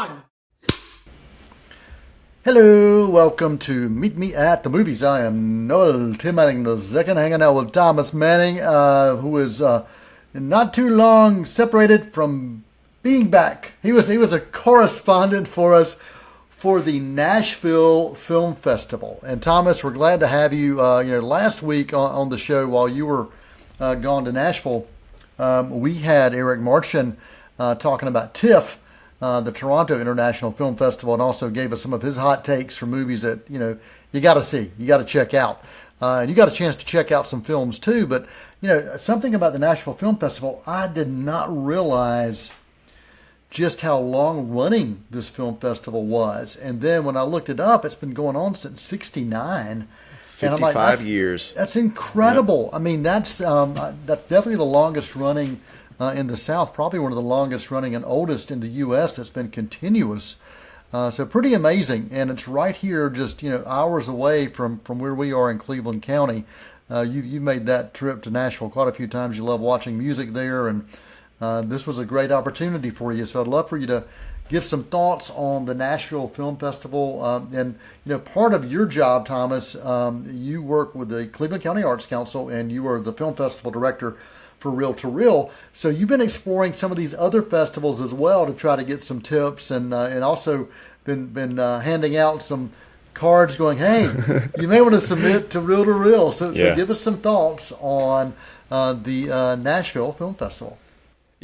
on. Hello, welcome to Meet Me at the Movies. I am Noel Tim Manning II, hanging out with Thomas Manning, who is not too long separated from being back. He was a correspondent for us for the Nashville Film Festival. And Thomas, we're glad to have you. Last week on the show while you were gone to Nashville, we had Eric Marchand talking about TIFF, the Toronto International Film Festival, and also gave us some of his hot takes for movies that you got to see, you got to check out, and you got a chance to check out some films too. But something about the Nashville Film Festival, I did not realize just how long running this film festival was. And then when I looked it up, it's been going on since '69. 55 years. That's incredible. Yep. I mean, that's definitely the longest running in the South, probably one of the longest running and oldest in the U.S. that's been continuous. So pretty amazing. And it's right here, just hours away from where we are in Cleveland County. You made that trip to Nashville quite a few times. You love watching music there, and this was a great opportunity for you. So I'd love for you to give some thoughts on the Nashville Film Festival. And part of your job, Thomas, you work with the Cleveland County Arts Council, and you are the film festival director for Reel to Reel. So you've been exploring some of these other festivals as well to try to get some tips, and also been handing out some cards going, hey, you may want to submit to Reel to Reel. So give us some thoughts on the Nashville Film Festival.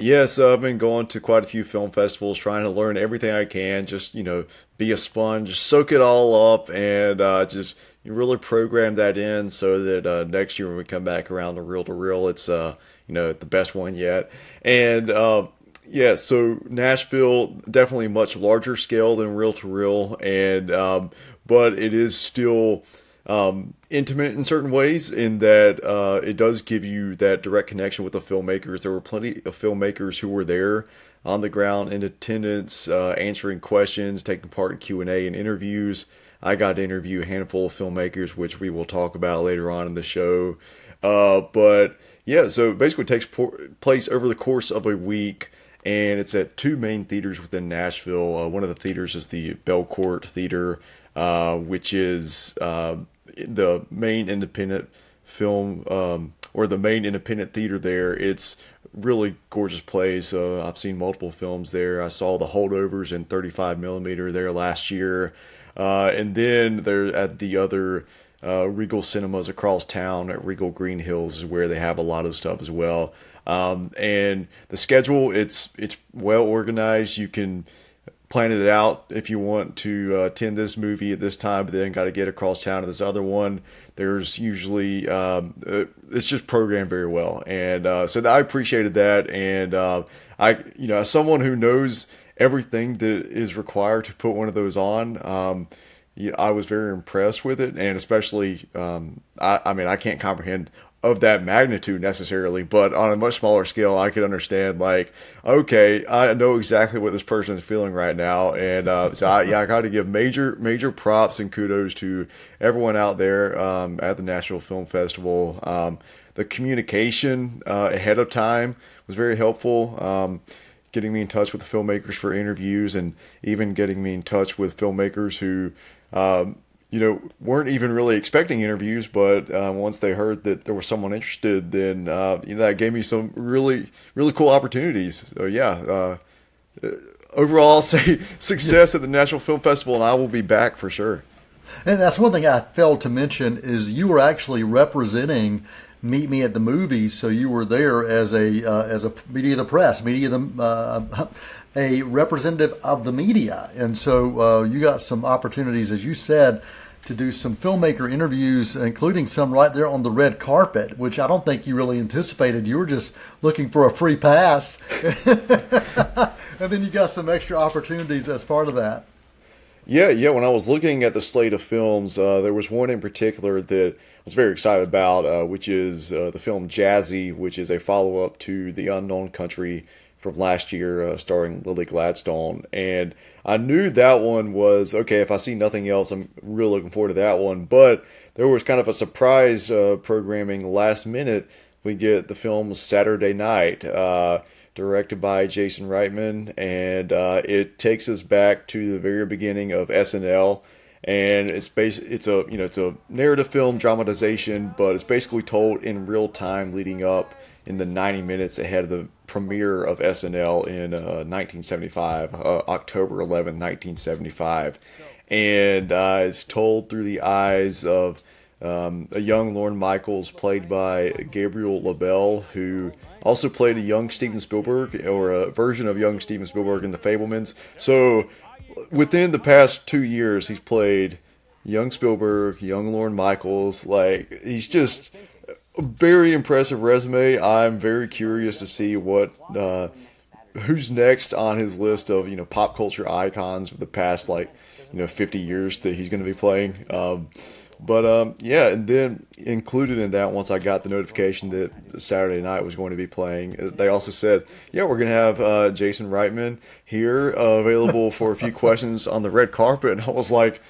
Yeah, so I've been going to quite a few film festivals, trying to learn everything I can, just, be a sponge, soak it all up, and just really program that in so that next year when we come back around to Reel, it's, the best one yet. And, so Nashville, definitely much larger scale than Reel to Reel, and, but it is still intimate in certain ways, in that it does give you that direct connection with the filmmakers. There were plenty of filmmakers who were there on the ground in attendance, answering questions, taking part in Q&A and interviews. I got to interview a handful of filmmakers, which we will talk about later on in the show. So basically it takes place over the course of a week, and it's at two main theaters within Nashville. One of the theaters is the Belcourt Theater, which is the main independent film, or the main independent theater there. It's really gorgeous place. I've seen multiple films there. I saw The Holdovers in 35 millimeter there last year. And then they're at the other Regal Cinemas across town at Regal Green Hills, is where they have a lot of stuff as well. And the schedule, it's well organized. You can plan it out if you want to attend this movie at this time, but then got to get across town to this other one. There's usually it's just programmed very well, and so I appreciated that. And as someone who knows everything that is required to put one of those on, I was very impressed with it, and especially I can't comprehend of that magnitude necessarily, but on a much smaller scale, I could understand, like, okay, I know exactly what this person is feeling right now. And I got to give major props and kudos to everyone out there at the Nashville Film Festival. The communication ahead of time was very helpful, getting me in touch with the filmmakers for interviews, and even getting me in touch with filmmakers who weren't even really expecting interviews, but once they heard that there was someone interested, then that gave me some really, really cool opportunities. So overall, I'll say success at the National Film Festival, and I will be back for sure. And that's one thing I failed to mention, is you were actually representing Meet Me at the Movies, so you were there as a media of the press, a representative of the media. And so you got some opportunities, as you said, to do some filmmaker interviews, including some right there on the red carpet, which I don't think you really anticipated. You were just looking for a free pass. And then you got some extra opportunities as part of that. Yeah. When I was looking at the slate of films, there was one in particular that I was very excited about, which is the film Jizzy, which is a follow-up to The Unknown Country from last year, starring Lily Gladstone. And I knew that one was, okay, if I see nothing else, I'm really looking forward to that one. But there was kind of a surprise programming last minute. We get the film Saturday Night, directed by Jason Reitman, and it takes us back to the very beginning of SNL. And it's a narrative film dramatization, but it's basically told in real time, leading up in the 90 minutes ahead of the premiere of SNL in 1975, October 11th, 1975, and it's told through the eyes of a young Lorne Michaels, played by Gabriel LaBelle, who also played a young Steven Spielberg, or a version of young Steven Spielberg in The Fabelmans. So within the past 2 years, he's played young Spielberg, young Lorne Michaels. Like, he's just a very impressive resume. I'm very curious to see what who's next on his list of pop culture icons of the past 50 years that he's going to be playing. Yeah, and then included in that, once I got the notification that Saturday Night was going to be playing, they also said, yeah, we're going to have Jason Reitman here available for a few questions on the red carpet. And I was like,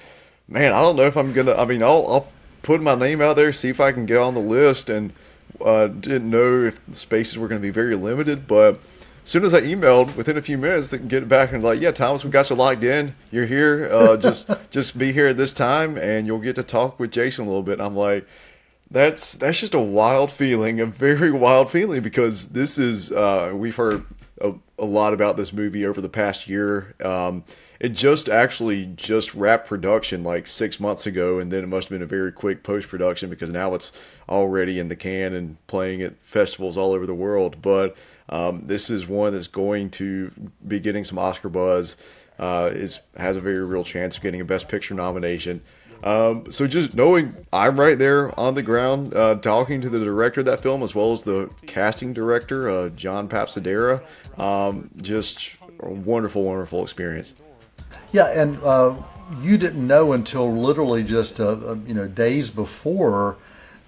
man, I don't know if I'm going to, I'll put my name out there, see if I can get on the list, and didn't know if the spaces were going to be very limited, but as soon as I emailed, within a few minutes, they can get back and like, yeah, Thomas, we got you locked in. You're here. Just be here at this time, and you'll get to talk with Jason a little bit. And I'm like, that's just a wild feeling, a very wild feeling, because this is we've heard a lot about this movie over the past year. It just wrapped production like 6 months ago, and then it must have been a very quick post-production because now it's already in the can and playing at festivals all over the world. But this is one that's going to be getting some Oscar buzz. Has a very real chance of getting a Best Picture nomination. So just knowing I'm right there on the ground, talking to the director of that film as well as the casting director, John Papsadera, just a wonderful, wonderful experience. Yeah, and you didn't know until literally just days before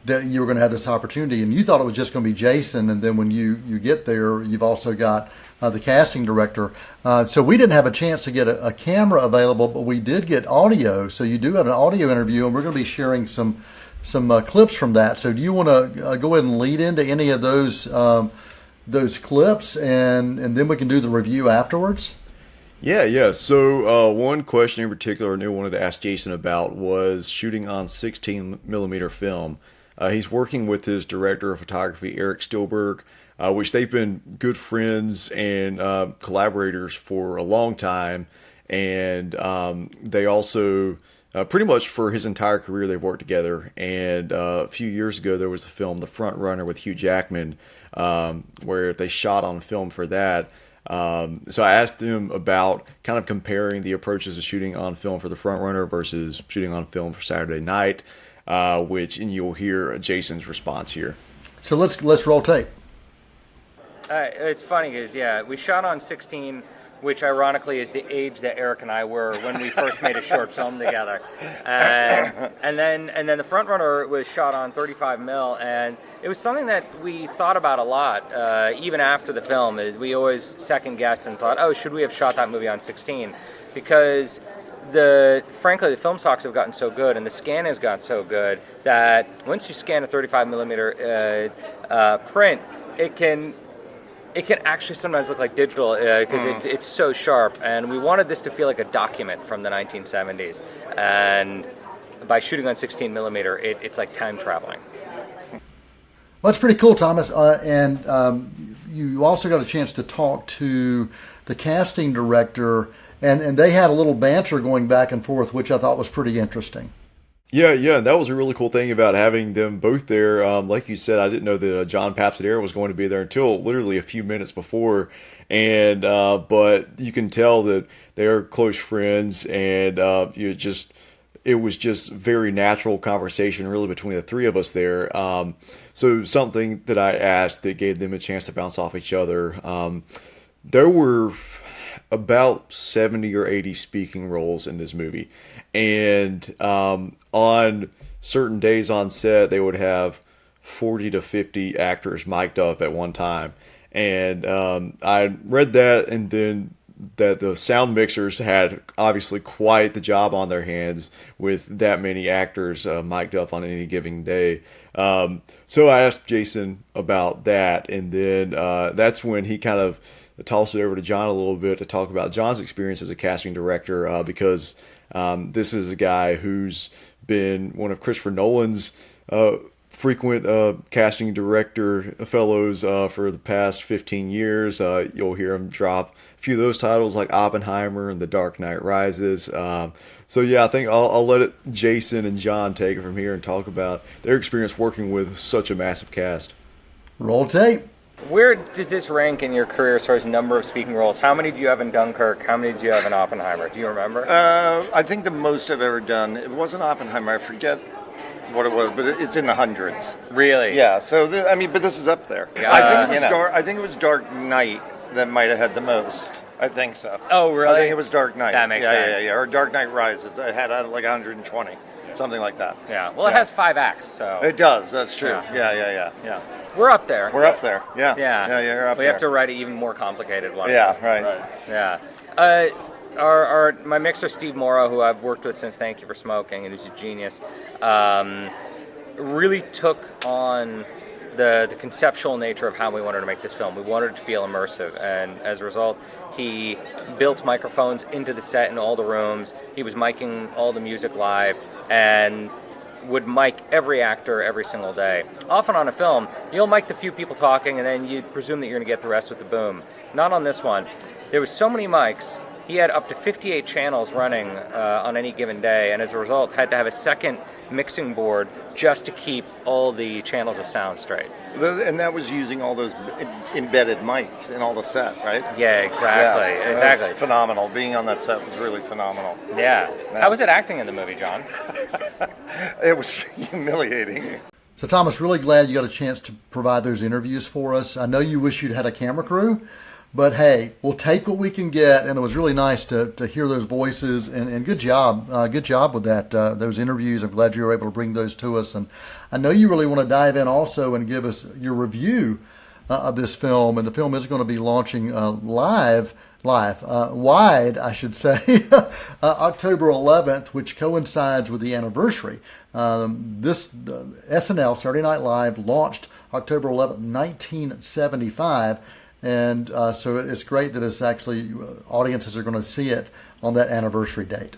that you were going to have this opportunity, and you thought it was just going to be Jason, and then when you get there, you've also got the casting director. So we didn't have a chance to get a camera available, but we did get audio. So you do have an audio interview, and we're going to be sharing some clips from that. So do you want to go ahead and lead into any of those clips, and then we can do the review afterwards? Yeah. So one question in particular I knew I wanted to ask Jason about was shooting on 16 millimeter film. He's working with his director of photography, Eric Stilberg, which they've been good friends and collaborators for a long time. And they also, pretty much for his entire career, they've worked together. And a few years ago, there was the film The Front Runner with Hugh Jackman, where they shot on film for that. So I asked him about kind of comparing the approaches of shooting on film for The Front Runner versus shooting on film for Saturday Night, and you'll hear Jason's response here. So let's roll tape. It's funny because we shot on 16, which ironically is the age that Eric and I were when we first made a short film together, and then The Front Runner was shot on 35 mil, and it was something that we thought about a lot, even after the film. We always second guessed and thought, oh, should we have shot that movie on 16? Because frankly, the film stocks have gotten so good and the scan has gotten so good that once you scan a 35 millimeter print, it can actually sometimes look like digital because it's so sharp. And we wanted this to feel like a document from the 1970s. And by shooting on 16 millimeter, it's like time traveling. Well, that's pretty cool, Thomas. And you also got a chance to talk to the casting director, and they had a little banter going back and forth, which I thought was pretty interesting. Yeah, and that was a really cool thing about having them both there. Like you said, I didn't know that John Papsadera was going to be there until literally a few minutes before, and but you can tell that they are close friends, and it was just very natural conversation really between the three of us there. So something that I asked that gave them a chance to bounce off each other. There were about 70 or 80 speaking roles in this movie. And on certain days on set, they would have 40 to 50 actors mic'd up at one time. And I read that and then that the sound mixers had obviously quite the job on their hands with that many actors mic'd up on any given day. So I asked Jason about that, and then that's when he kind of tossed it over to John a little bit to talk about John's experience as a casting director, because this is a guy who's been one of Christopher Nolan's frequent casting director fellows for the past 15 years. You'll hear him drop a few of those titles like Oppenheimer and The Dark Knight Rises. So yeah, I think I'll let Jason and John take it from here and talk about their experience working with such a massive cast. Roll tape. Where does this rank in your career as far as number of speaking roles? How many do you have in Dunkirk? How many do you have in Oppenheimer? Do you remember? I think the most I've ever done, it wasn't Oppenheimer, I forget what it was, but it's in the hundreds. Really? Yeah, so, but this is up there. Yeah. I think it was Dark Knight that might have had the most. I think so. Oh, really? I think it was Dark Knight. That makes sense. Yeah. Or Dark Knight Rises. It had like 120, something like that. Yeah. Well, it has 5 acts, so. It does, that's true. Yeah. Yeah. We're up there. We're up there. Yeah. Yeah. You're up We there. have to write an even more complicated one. Yeah, right. Yeah. My mixer, Steve Morrow, who I've worked with since Thank You for Smoking, and who's a genius, really took on the conceptual nature of how we wanted to make this film. We wanted it to feel immersive, and as a result, he built microphones into the set in all the rooms. He was miking all the music live, and would mic every actor every single day. Often on a film, you'll mic the few people talking, and then you presume that you're going to get the rest with the boom. Not on this one. There was so many mics. He had up to 58 channels running on any given day, and as a result, had to have a second mixing board just to keep all the channels of sound straight. And that was using all those embedded mics in all the set, right? Yeah, exactly. Yeah, Exactly. Phenomenal. Being on that set was really phenomenal. Yeah. How was it acting in the movie, John? It was humiliating. So, Thomas, really glad you got a chance to provide those interviews for us. I know you wish you'd had a camera crew, but hey, we'll take what we can get, and it was really nice to hear those voices, and good job with that, those interviews. I'm glad you were able to bring those to us, and I know you really want to dive in also and give us your review of this film, and the film is going to be launching wide, I should say, October 11th, which coincides with the anniversary. This SNL, Saturday Night Live, launched October 11th, 1975, and so it's great that it's actually audiences are going to see it on that anniversary date.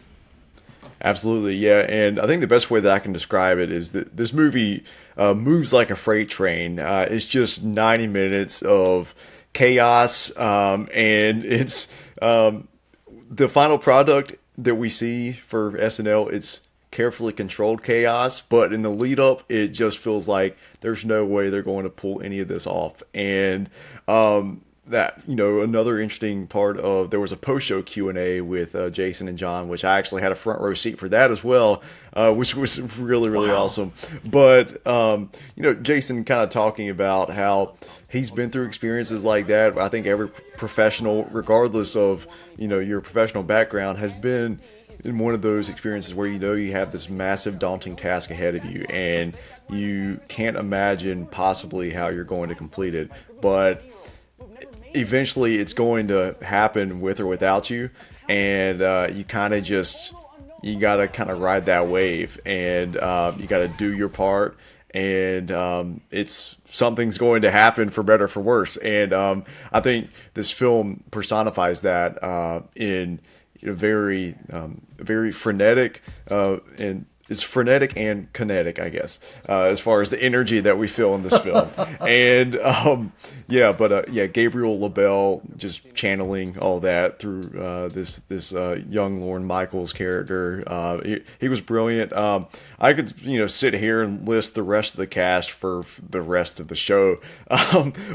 Absolutely, yeah. And I think the best way that I can describe it is that this movie moves like a freight train. It's just 90 minutes of chaos, and it's the final product that we see for SNL. It's carefully controlled chaos, but in the lead up, it just feels like there's no way they're going to pull any of this off. And that, another interesting part of, there was a post-show Q&A with Jason and John, which I actually had a front row seat for that as well, which was really, really awesome. But, Jason kind of talking about how he's been through experiences like that. I think every professional, regardless of, your professional background, has been in one of those experiences where you have this massive daunting task ahead of you and you can't imagine possibly how you're going to complete it, but eventually it's going to happen with or without you, and you kind of you got to kind of ride that wave, and you got to do your part, and something's going to happen for better or for worse. And I think this film personifies that in very frenetic, and it's frenetic and kinetic, I guess, as far as the energy that we feel in this film. And Gabriel LaBelle just channeling all that through this young Lorne Michaels character. He was brilliant. I could sit here and list the rest of the cast for the rest of the show,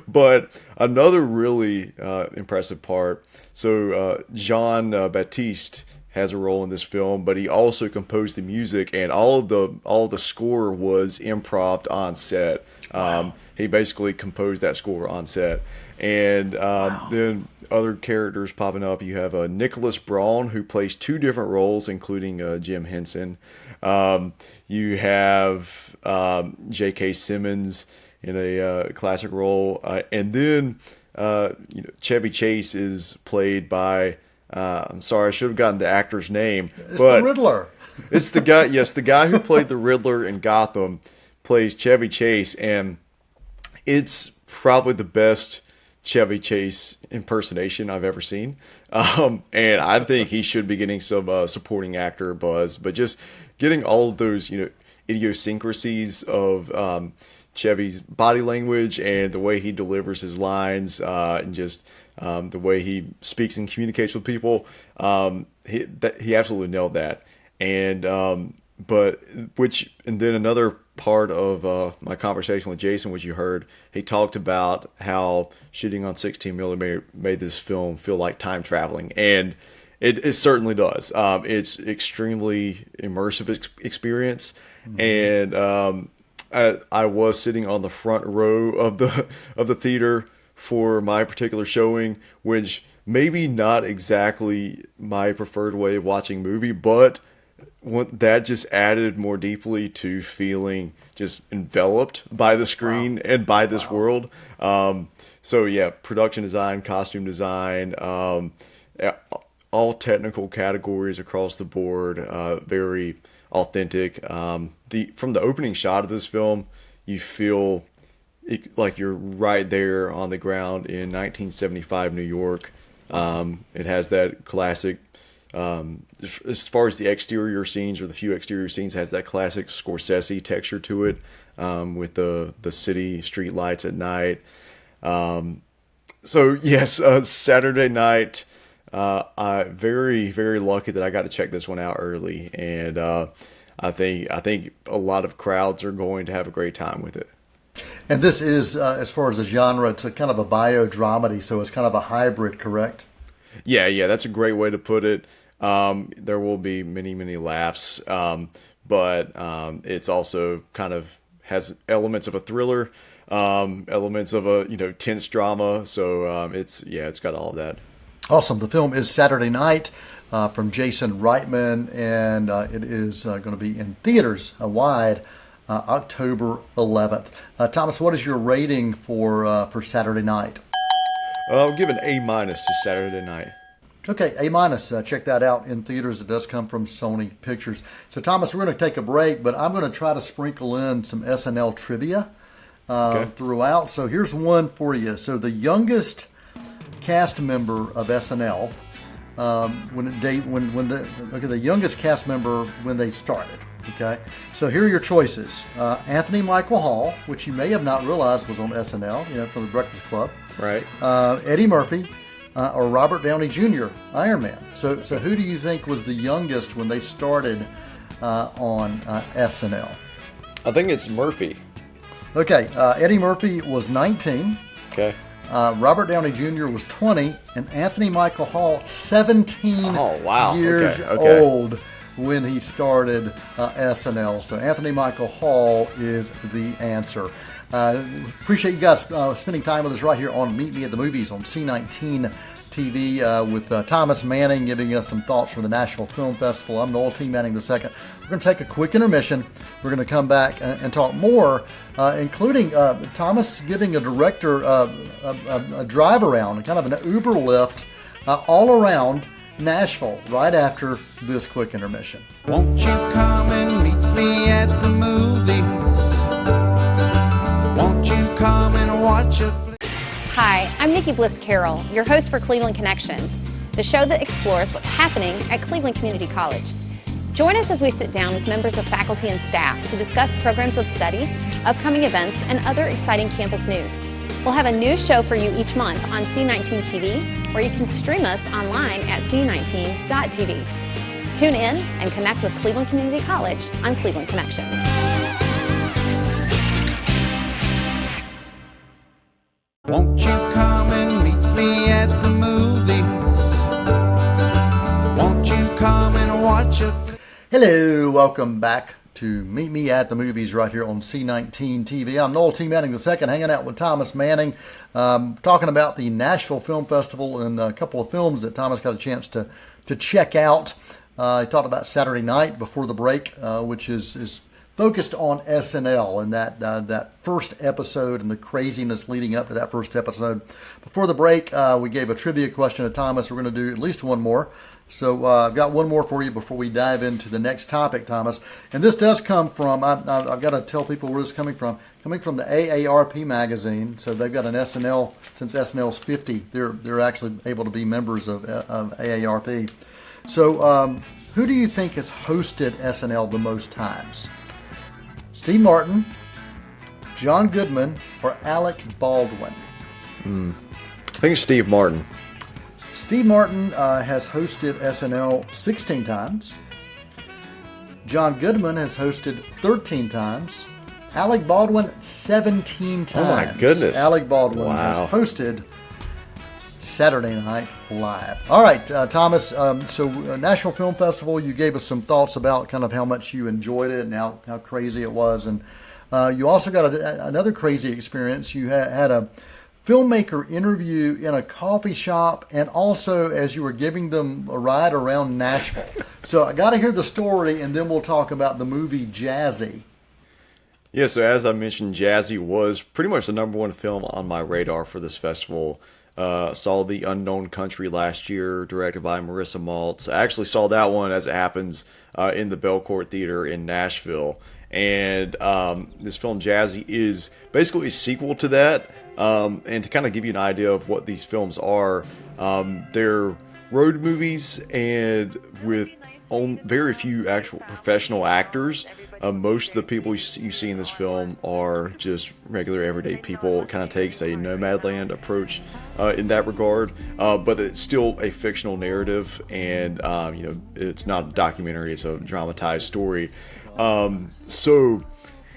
but another really impressive part. So Jean Baptiste has a role in this film, but he also composed the music, and all the score was improv on set. Wow. He basically composed that score on set. And then other characters popping up. You have Nicholas Braun, who plays 2 different roles, including Jim Henson. You have J.K. Simmons in a classic role, and then Chevy Chase is played by. I'm sorry, I should have gotten the actor's name. It's the Riddler. It's the guy. Yes, the guy who played the Riddler in Gotham plays Chevy Chase, and it's probably the best Chevy Chase impersonation I've ever seen. And I think he should be getting some supporting actor buzz, but just getting all of those, idiosyncrasies of Chevy's body language and the way he delivers his lines, and just the way he speaks and communicates with people. He absolutely nailed that. And then another part of my conversation with Jason, which you heard, he talked about how shooting on 16 millimeter made this film feel like time traveling, and it certainly does. It's extremely immersive experience, and I was sitting on the front row of the theater for my particular showing, which maybe not exactly my preferred way of watching a movie, but that just added more deeply to feeling just enveloped by the screen and by this world. So yeah, production design, costume design, all technical categories across the board, very authentic. From the opening shot of this film, you feel like you're right there on the ground in 1975 New York. It has that classic, as far as the exterior scenes or the few exterior scenes, has that classic Scorsese texture to it, with the city street lights at night. So yes, Saturday night, I'm very, very lucky that I got to check this one out early, and I think a lot of crowds are going to have a great time with it. And this is, as far as the genre, it's a kind of a biodramedy, so it's kind of a hybrid, correct? Yeah, that's a great way to put it. There will be many, many laughs, but it's also kind of has elements of a thriller, elements of a tense drama. So it's got all of that. Awesome. The film is Saturday Night, from Jason Reitman, and it is going to be in theaters wide October 11th. Thomas, what is your rating for Saturday Night? I'll give an A- to Saturday Night. Okay, A-. Check that out in theaters. It does come from Sony Pictures. So, Thomas, we're going to take a break, but I'm going to try to sprinkle in some SNL trivia throughout. So here's one for you. So the youngest cast member of SNL, the youngest cast member when they started. Okay, so here are your choices. Anthony Michael Hall, which you may have not realized was on SNL, from the Breakfast Club. Right. Eddie Murphy, or Robert Downey Jr., Iron Man. So who do you think was the youngest when they started on SNL? I think it's Murphy. Okay, Eddie Murphy was 19. Okay. Robert Downey Jr. was 20, and Anthony Michael Hall 17 years old when he started SNL. So Anthony Michael Hall is the answer. Appreciate you guys spending time with us right here on Meet Me at the Movies on C19 TV with Thomas Manning giving us some thoughts from the Nashville Film Festival. I'm Noel T. Manning II. We're going to take a quick intermission. We're going to come back and talk more, including Thomas giving a director a drive around, kind of an Uber lift all around Nashville right after this quick intermission. Won't you come and meet me at the movies? Won't you come and watch a flick? Hi, I'm Nikki Bliss Carroll, your host for Cleveland Connections, the show that explores what's happening at Cleveland Community College. Join us as we sit down with members of faculty and staff to discuss programs of study, upcoming events, and other exciting campus news. We'll have a new show for you each month on C19 TV, or you can stream us online at c19.tv. Tune in and connect with Cleveland Community College on Cleveland Connections. Won't you come and meet me at the movies? Won't you come and watch a flick? Hello, welcome back to Meet Me at the Movies right here on C19 TV. I'm Noel T. Manning II, hanging out with Thomas Manning, talking about the Nashville Film Festival and a couple of films that Thomas got a chance to check out. He talked about Saturday Night before the break, which is focused on SNL and that first episode and the craziness leading up to that first episode. Before the break, we gave a trivia question to Thomas. We're going to do at least one more. So I've got one more for you before we dive into the next topic, Thomas. And this does come from, I've got to tell people where it's coming from the AARP magazine. So they've got an SNL, since SNL's 50, they're actually able to be members of AARP. So who do you think has hosted SNL the most times? Steve Martin, John Goodman, or Alec Baldwin? I think it's Steve Martin. Steve Martin has hosted SNL 16 times. John Goodman has hosted 13 times. Alec Baldwin, 17 times. Oh, my goodness. Alec Baldwin has hosted Saturday Night Live. All right, Thomas, so Nashville Film Festival, you gave us some thoughts about kind of how much you enjoyed it and how crazy it was. And you also got another crazy experience. You had a filmmaker interview in a coffee shop, and also as you were giving them a ride around Nashville. So I got to hear the story, and then we'll talk about the movie Jazzy. Yeah, so as I mentioned, Jazzy was pretty much the number one film on my radar for this festival. Saw The Unknown Country last year, directed by Marissa Maltz. I actually saw that one, as it happens, in the Belcourt Theater in Nashville. And this film, Jazzy, is basically a sequel to that. And to kind of give you an idea of what these films are, they're road movies and with very few actual professional actors. Most of the people you see in this film are just regular everyday people. It kind of takes a Nomadland approach in that regard, but it's still a fictional narrative, and it's not a documentary; it's a dramatized story. So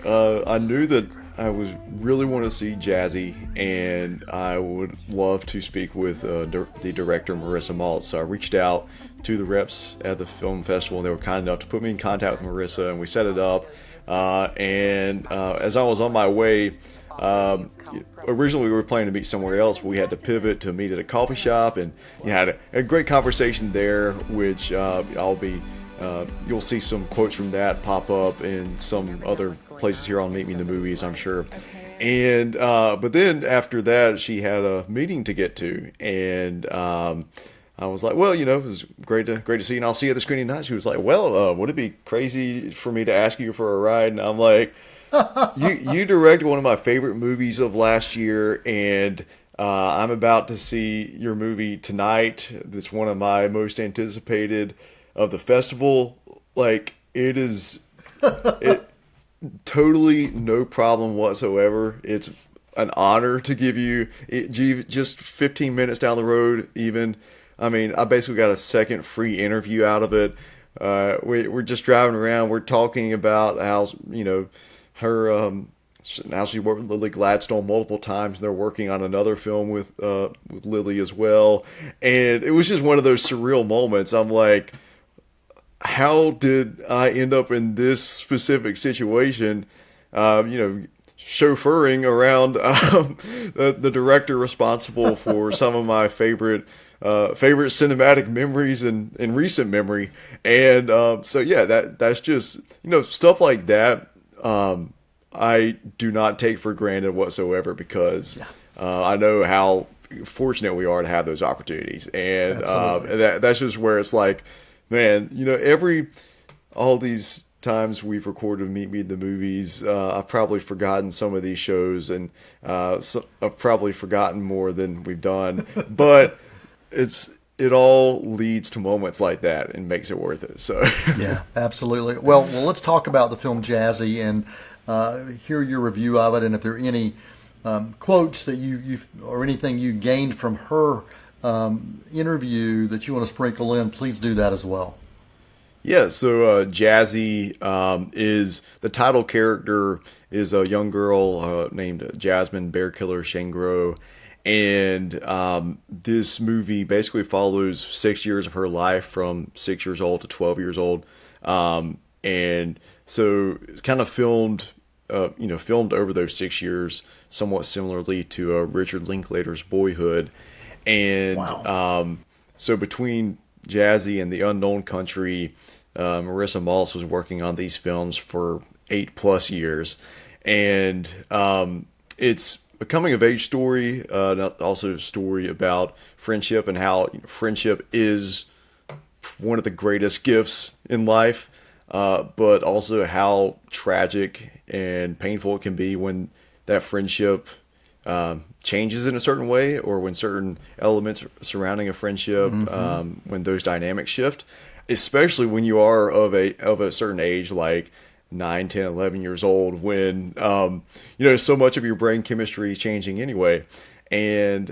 I knew that I was really want to see Jazzy, and I would love to speak with the director, Marissa Maltz. So I reached out to the reps at the film festival, and they were kind enough to put me in contact with Marissa, and we set it up. As I was on my way, originally we were planning to meet somewhere else, but we had to pivot to meet at a coffee shop, and had a great conversation there, which you'll see some quotes from that pop up in some other places here on Meet Me in the Movies, I'm sure. And but then after that, she had a meeting to get to, and I was like, well, it was great to see you, and I'll see you at the screening tonight. She was like, well, would it be crazy for me to ask you for a ride? And I'm like, you directed one of my favorite movies of last year, and I'm about to see your movie tonight. It's one of my most anticipated of the festival. Like, it totally no problem whatsoever. It's an honor to give you just 15 minutes down the road even. I mean, I basically got a second free interview out of it. We're just driving around. We're talking about how, her, now she worked with Lily Gladstone multiple times. They're working on another film with Lily as well. And it was just one of those surreal moments. I'm like, how did I end up in this specific situation? Chauffeuring around the director responsible for some of my favorite cinematic memories in recent memory. And that's just, stuff like that. I do not take for granted whatsoever, because I know how fortunate we are to have those opportunities. And that's just where it's like, man, all these times we've recorded Meet Me in the Movies, I've probably forgotten some of these shows, and I've probably forgotten more than we've done, but it all leads to moments like that and makes it worth it. So yeah, absolutely. Well, let's talk about the film Jazzy and hear your review of it, and if there are any quotes that you or anything you gained from her interview that you want to sprinkle in, please do that as well. Yeah, so Jazzy is the title character is a young girl named Jasmine Bearkiller Shangro, and this movie basically follows 6 years of her life from 6 years old to 12 years old, and so it's kind of filmed over those 6 years, somewhat similarly to Richard Linklater's Boyhood, and wow. So between Jazzy and The Unknown Country, Marissa Maltz was working on these films for 8+ years. And it's a coming of age story, also a story about friendship and how friendship is one of the greatest gifts in life, but also how tragic and painful it can be when that friendship changes in a certain way, or when certain elements surrounding a friendship, when those dynamics shift, especially when you are of a certain age, like 9, 10, 11 years old, when so much of your brain chemistry is changing anyway. And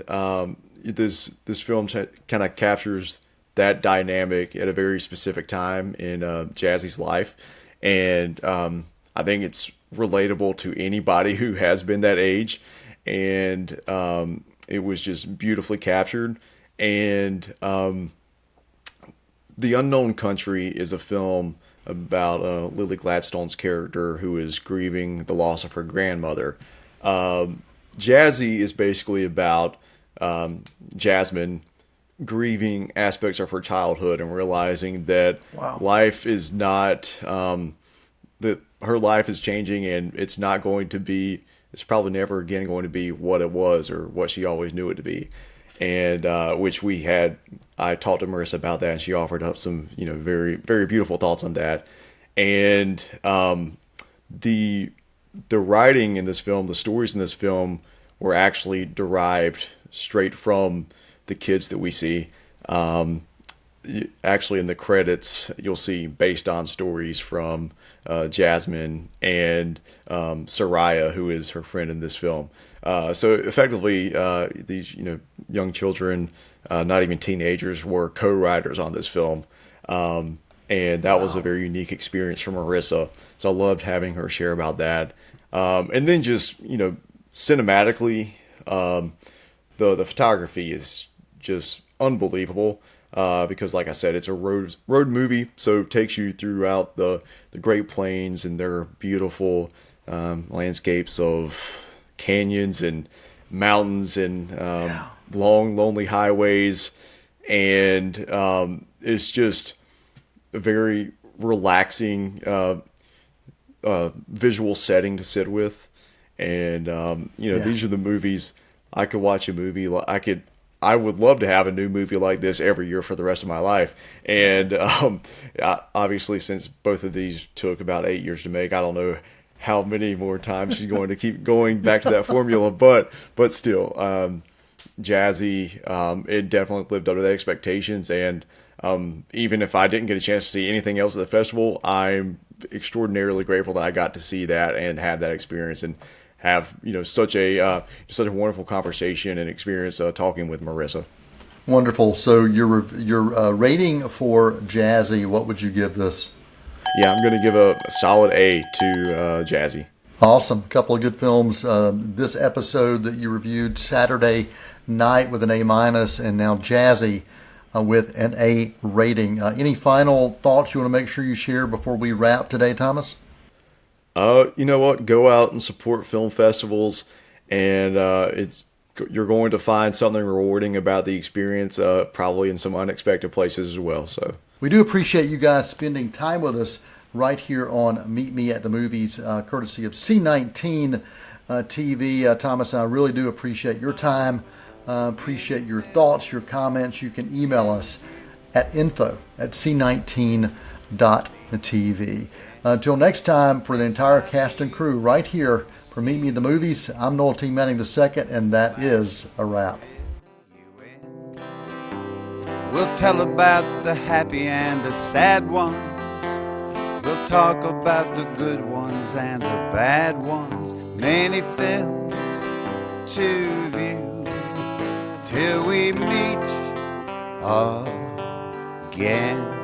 this film kind of captures that dynamic at a very specific time in Jazzy's life. And I think it's relatable to anybody who has been that age. And it was just beautifully captured. And The Unknown Country is a film about Lily Gladstone's character who is grieving the loss of her grandmother. Jazzy is basically about Jasmine grieving aspects of her childhood and realizing that life is not, that her life is changing, and it's probably never again going to be what it was or what she always knew it to be. And I talked to Marissa about that, and she offered up some, very, very beautiful thoughts on that. And the writing in this film, the stories in this film, were actually derived straight from the kids that we see. Actually, in the credits, you'll see based on stories from Jasmine and Soraya, who is her friend in this film. So effectively, these young children, not even teenagers, were co-writers on this film, and that was a very unique experience for Marissa. So I loved having her share about that. And then just cinematically, the photography is just unbelievable. Because, like I said, it's a road movie, so it takes you throughout the Great Plains and their beautiful landscapes of canyons and mountains and long, lonely highways, and it's just a very relaxing visual setting to sit with. And these are the movies I could watch a movie. I would love to have a new movie like this every year for the rest of my life. And obviously, since both of these took about 8 years to make, I don't know how many more times she's going to keep going back to that formula. But still, Jazzy, it definitely lived up to the expectations. And even if I didn't get a chance to see anything else at the festival, I'm extraordinarily grateful that I got to see that and have that experience and have such a wonderful conversation and experience talking with Marissa. Wonderful. So your rating for Jazzy, what would you give this? Yeah, I'm going to give a solid A to Jazzy. Awesome. A couple of good films. This episode that you reviewed, Saturday Night with an A-, and now Jazzy with an A rating. Any final thoughts you want to make sure you share before we wrap today, Thomas? You know what? Go out and support film festivals, and you're going to find something rewarding about the experience, probably in some unexpected places as well. So we do appreciate you guys spending time with us right here on Meet Me at the Movies, courtesy of C19 TV. Thomas, I really do appreciate your time. Appreciate your thoughts, your comments. You can email us at info@c19.tv. Until next time, for the entire cast and crew right here for Meet Me at the Movies, I'm Noel T. Manning II, and that is a wrap. We'll tell about the happy and the sad ones. We'll talk about the good ones and the bad ones. Many films to view till we meet again.